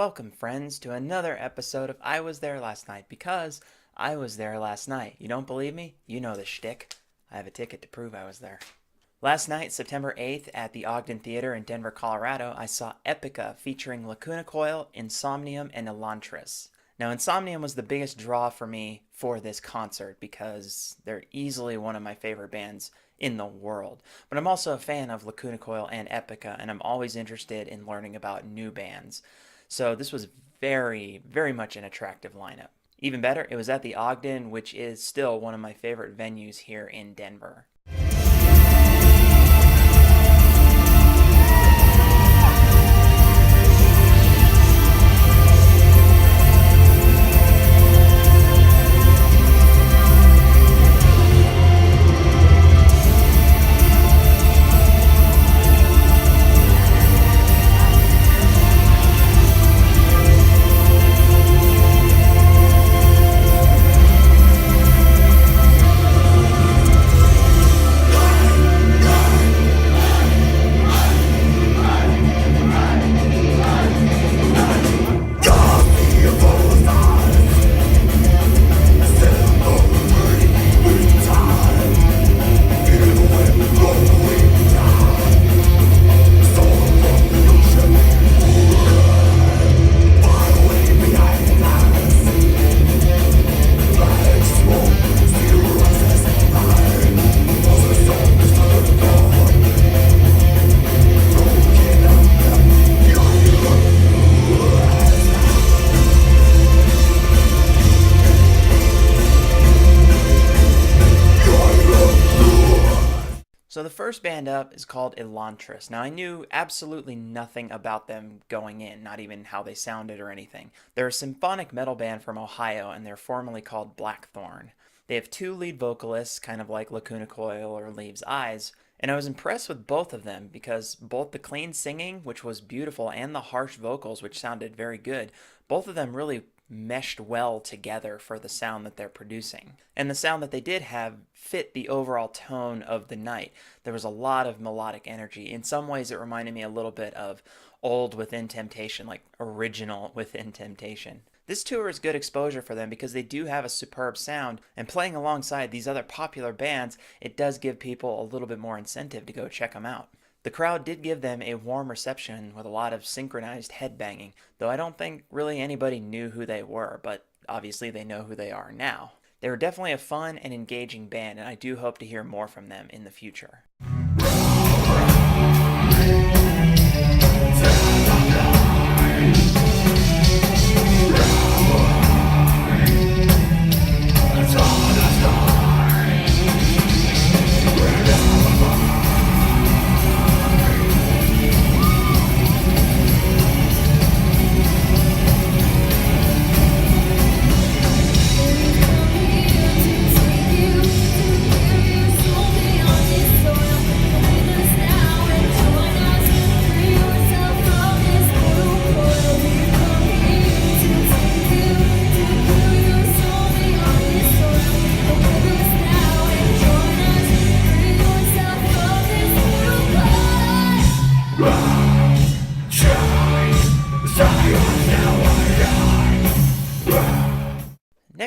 Welcome, friends, to another episode of I Was There Last Night, because I was there last night. You don't believe me? You know the shtick. I have a ticket to prove I was there. Last night, September 8th, at the Ogden Theater in Denver, Colorado, I saw Epica featuring Lacuna, Coil, Insomnium, and Elantris. Now, Insomnium was the biggest draw for me for this concert because they're easily one of my favorite bands in the world. But I'm also a fan of Lacuna, Coil, and Epica, and I'm always interested in learning about new bands. So this was very, very much an attractive lineup. Even better, it was at the Ogden, which is still one of my favorite venues here in Denver. So the first band up is called Elantris. Now, I knew absolutely nothing about them going in, not even how they sounded or anything. They're a symphonic metal band from Ohio, and they're formerly called Blackthorn. They have two lead vocalists, kind of like Lacuna Coil or Leaves' Eyes, and I was impressed with both of them because both the clean singing, which was beautiful, and the harsh vocals, which sounded very good, both of them really meshed well together for the sound that they're producing. And the sound that they did have fit the overall tone of the night. There was a lot of melodic energy. In some ways it reminded me a little bit of old Within Temptation, like original Within Temptation. This tour is good exposure for them because they do have a superb sound, and playing alongside these other popular bands, it does give people a little bit more incentive to go check them out. The crowd did give them a warm reception with a lot of synchronized headbanging, though I don't think really anybody knew who they were, but obviously they know who they are now. They were definitely a fun and engaging band, and I do hope to hear more from them in the future.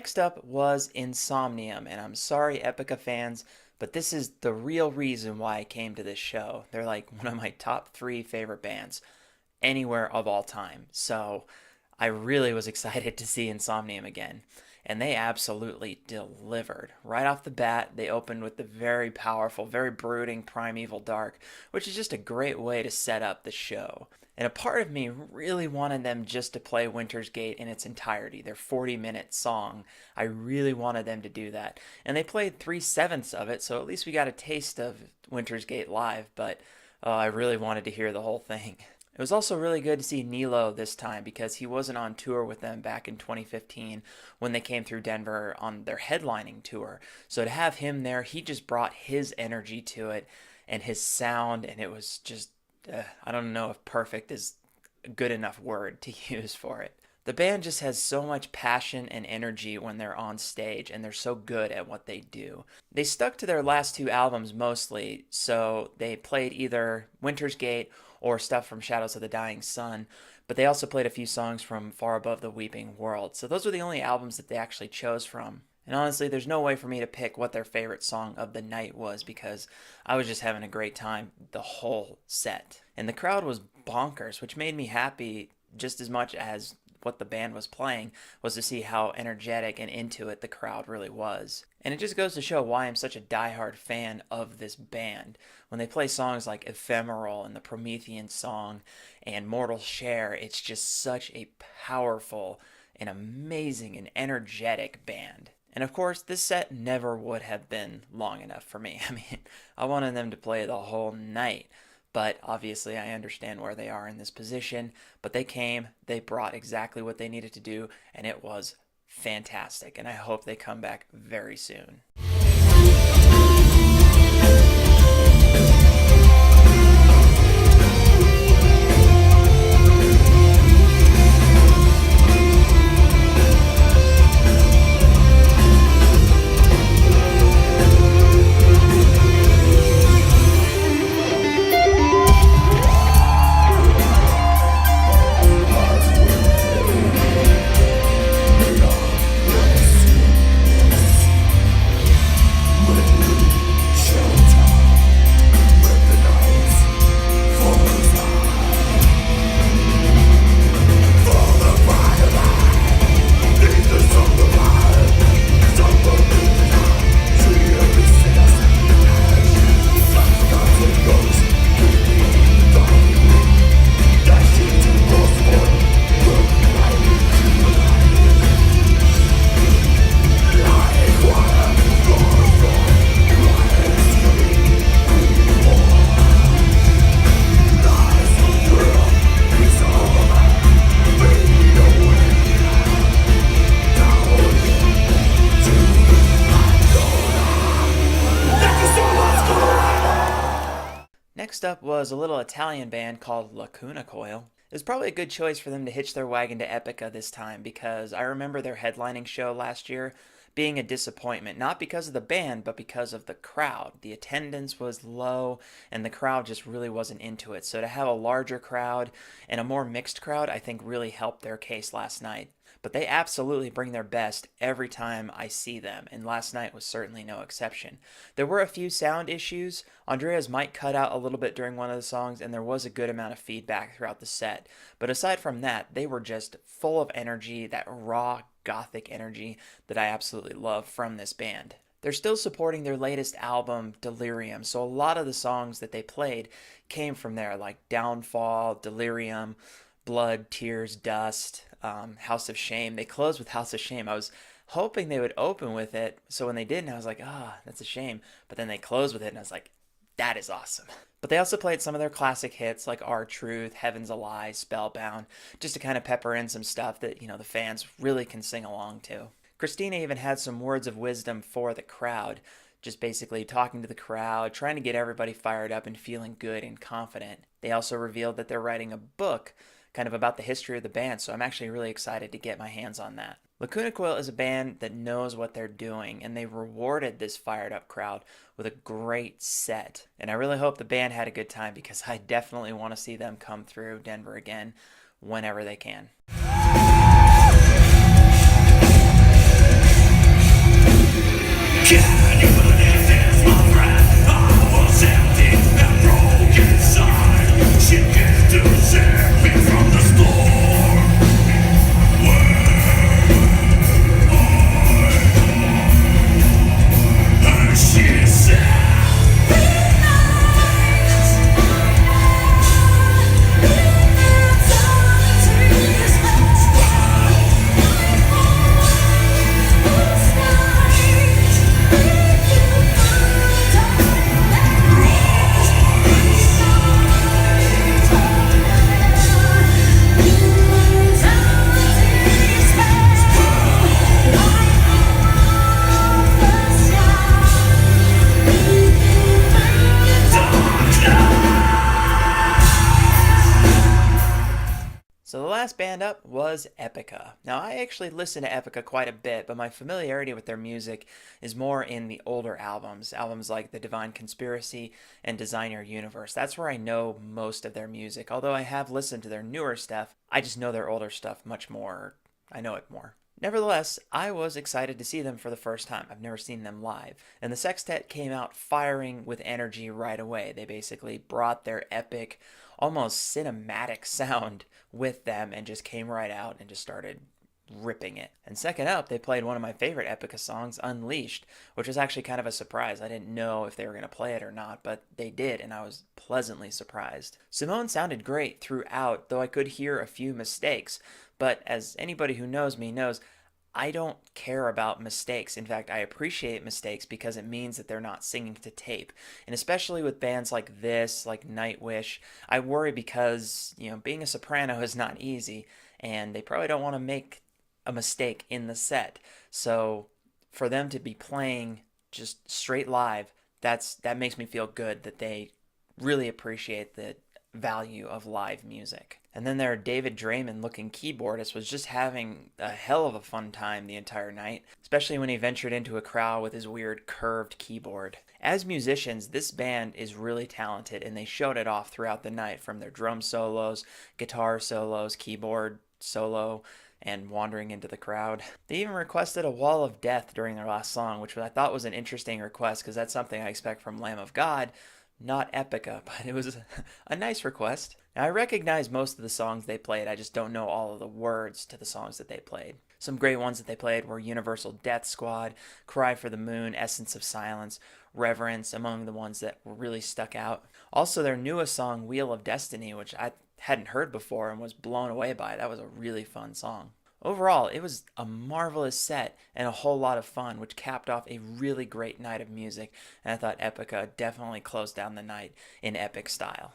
Next up was Insomnium, and I'm sorry, Epica fans, but this is the real reason why I came to this show. They're like one of my top three favorite bands anywhere of all time. So I really was excited to see Insomnium again. And they absolutely delivered. Right off the bat, they opened with the very powerful, very brooding Primeval Dark, which is just a great way to set up the show. And a part of me really wanted them just to play Winter's Gate in its entirety, their 40-minute song. I really wanted them to do that. And they played 3/7 of it, so at least we got a taste of Winter's Gate live, but I really wanted to hear the whole thing. It was also really good to see Nilo this time because he wasn't on tour with them back in 2015 when they came through Denver on their headlining tour. So to have him there, he just brought his energy to it and his sound, and it was just, I don't know if perfect is a good enough word to use for it. The band just has so much passion and energy when they're on stage, and they're so good at what they do. They stuck to their last two albums mostly, so they played either Winter's Gate or stuff from Shadows of the Dying Sun, but they also played a few songs from Far Above the Weeping World. So those were the only albums that they actually chose from. And honestly, there's no way for me to pick what their favorite song of the night was because I was just having a great time the whole set. And the crowd was bonkers, which made me happy just as much as what the band was playing was to see how energetic and into it the crowd really was. And it just goes to show why I'm such a diehard fan of this band. When they play songs like Ephemeral and the Promethean Song and Mortal Share, it's just such a powerful and amazing and energetic band. And of course, this set never would have been long enough for me. I mean, I wanted them to play the whole night. But obviously I understand where they are in this position. But they came, they brought exactly what they needed to do, and it was fantastic. And I hope they come back very soon. Next up was a little Italian band called Lacuna Coil. It was probably a good choice for them to hitch their wagon to Epica this time because I remember their headlining show last year being a disappointment, not because of the band, but because of the crowd. The attendance was low and the crowd just really wasn't into it. So to have a larger crowd and a more mixed crowd, I think really helped their case last night. But they absolutely bring their best every time I see them, and last night was certainly no exception. There were a few sound issues. Andrea's mic cut out a little bit during one of the songs, and there was a good amount of feedback throughout the set. But aside from that, they were just full of energy, that raw gothic energy that I absolutely love from this band. They're still supporting their latest album, Delirium, so a lot of the songs that they played came from there, like Downfall, Delirium, Blood, Tears, Dust, House of Shame. They closed with House of Shame. I was hoping they would open with it, so when they didn't, I was like, that's a shame. But then they closed with it, and I was like, that is awesome. But they also played some of their classic hits like Our Truth, Heaven's a Lie, Spellbound, just to kind of pepper in some stuff that, the fans really can sing along to. Christina even had some words of wisdom for the crowd, just basically talking to the crowd, trying to get everybody fired up and feeling good and confident. They also revealed that they're writing a book kind of about the history of the band, so I'm actually really excited to get my hands on that. Lacuna Coil is a band that knows what they're doing, and they rewarded this fired up crowd with a great set. And I really hope the band had a good time because I definitely want to see them come through Denver again whenever they can. Can you believe this, my friend? I was empty and broke inside. She came to save me from the storm. And she said, So the last band up was Epica. Now I actually listen to Epica quite a bit, but my familiarity with their music is more in the older albums, albums like The Divine Conspiracy and Designer Universe. That's where I know most of their music. Although I have listened to their newer stuff, I just know their older stuff much more. I know it more. Nevertheless, I was excited to see them for the first time. I've never seen them live. And the sextet came out firing with energy right away. They basically brought their epic, almost cinematic sound with them and just came right out and just started ripping it. And second up, they played one of my favorite Epica songs, Unleashed, which was actually kind of a surprise. I didn't know if they were going to play it or not, but they did, and I was pleasantly surprised. Simone sounded great throughout, though I could hear a few mistakes. But as anybody who knows me knows, I don't care about mistakes. In fact, I appreciate mistakes because it means that they're not singing to tape. And especially with bands like this, like Nightwish, I worry because, being a soprano is not easy, and they probably don't want to make a mistake in the set. So for them to be playing just straight live, that makes me feel good that they really appreciate the value of live music. And then their David Draymond looking keyboardist was just having a hell of a fun time the entire night, especially when he ventured into a crowd with his weird curved keyboard. As musicians, this band is really talented, and they showed it off throughout the night, from their drum solos, guitar solos, keyboard solo, and wandering into the crowd. They even requested a Wall of Death during their last song, which I thought was an interesting request because that's something I expect from Lamb of God, not Epica, but it was a nice request. Now, I recognize most of the songs they played, I just don't know all of the words to the songs that they played. Some great ones that they played were Universal Death Squad, Cry for the Moon, Essence of Silence, Reverence, among the ones that really stuck out. Also, their newest song, Wheel of Destiny, which I hadn't heard before and was blown away by. That was a really fun song. Overall, it was a marvelous set and a whole lot of fun, which capped off a really great night of music, and I thought Epica definitely closed down the night in epic style.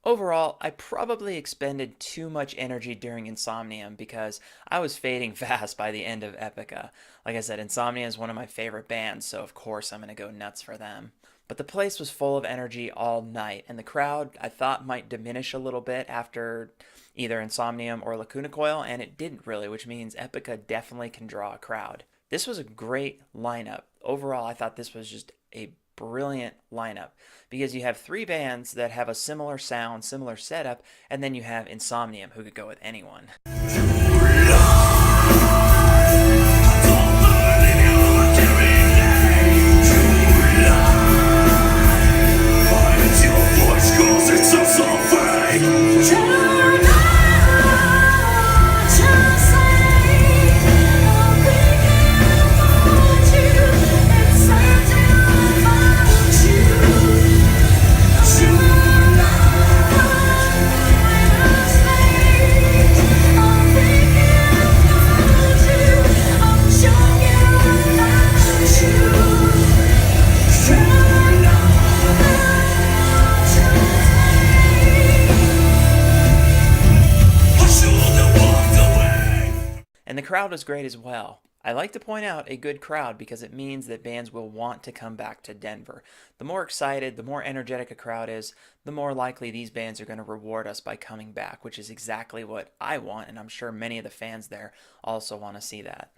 Overall, I probably expended too much energy during Insomnium because I was fading fast by the end of Epica. Like I said, Insomnium is one of my favorite bands, so of course I'm going to go nuts for them. But the place was full of energy all night, and the crowd I thought might diminish a little bit after either Insomnium or Lacuna Coil, and it didn't really, which means Epica definitely can draw a crowd. This was a great lineup. Overall, I thought this was just a brilliant lineup because you have three bands that have a similar sound, similar setup, and then you have Insomnium, who could go with anyone. And the crowd was great as well. I like to point out a good crowd because it means that bands will want to come back to Denver. The more excited, the more energetic a crowd is, the more likely these bands are going to reward us by coming back, which is exactly what I want, and I'm sure many of the fans there also want to see that.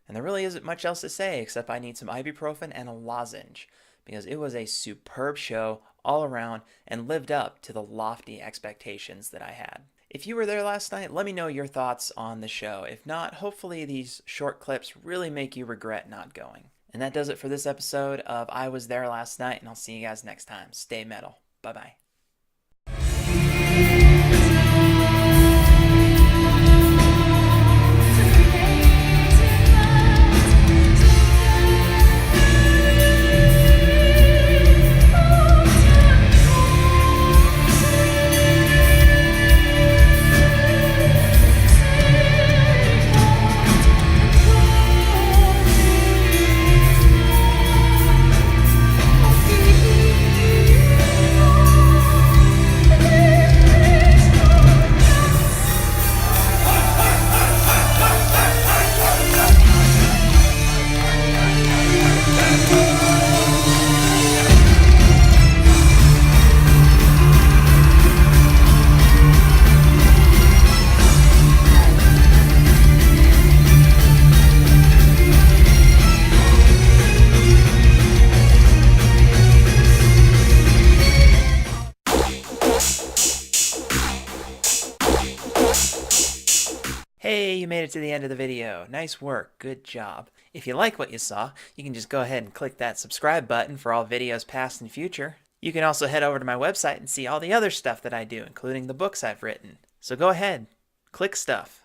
There really isn't much else to say except I need some ibuprofen and a lozenge because it was a superb show all around and lived up to the lofty expectations that I had. If you were there last night, let me know your thoughts on the show. If not, hopefully these short clips really make you regret not going. And that does it for this episode of I Was There Last Night, and I'll see you guys next time. Stay metal. Bye-bye. Hey, you made it to the end of the video. Nice work. Good job. If you like what you saw, you can just go ahead and click that subscribe button for all videos past and future. You can also head over to my website and see all the other stuff that I do, including the books I've written. So go ahead, click stuff.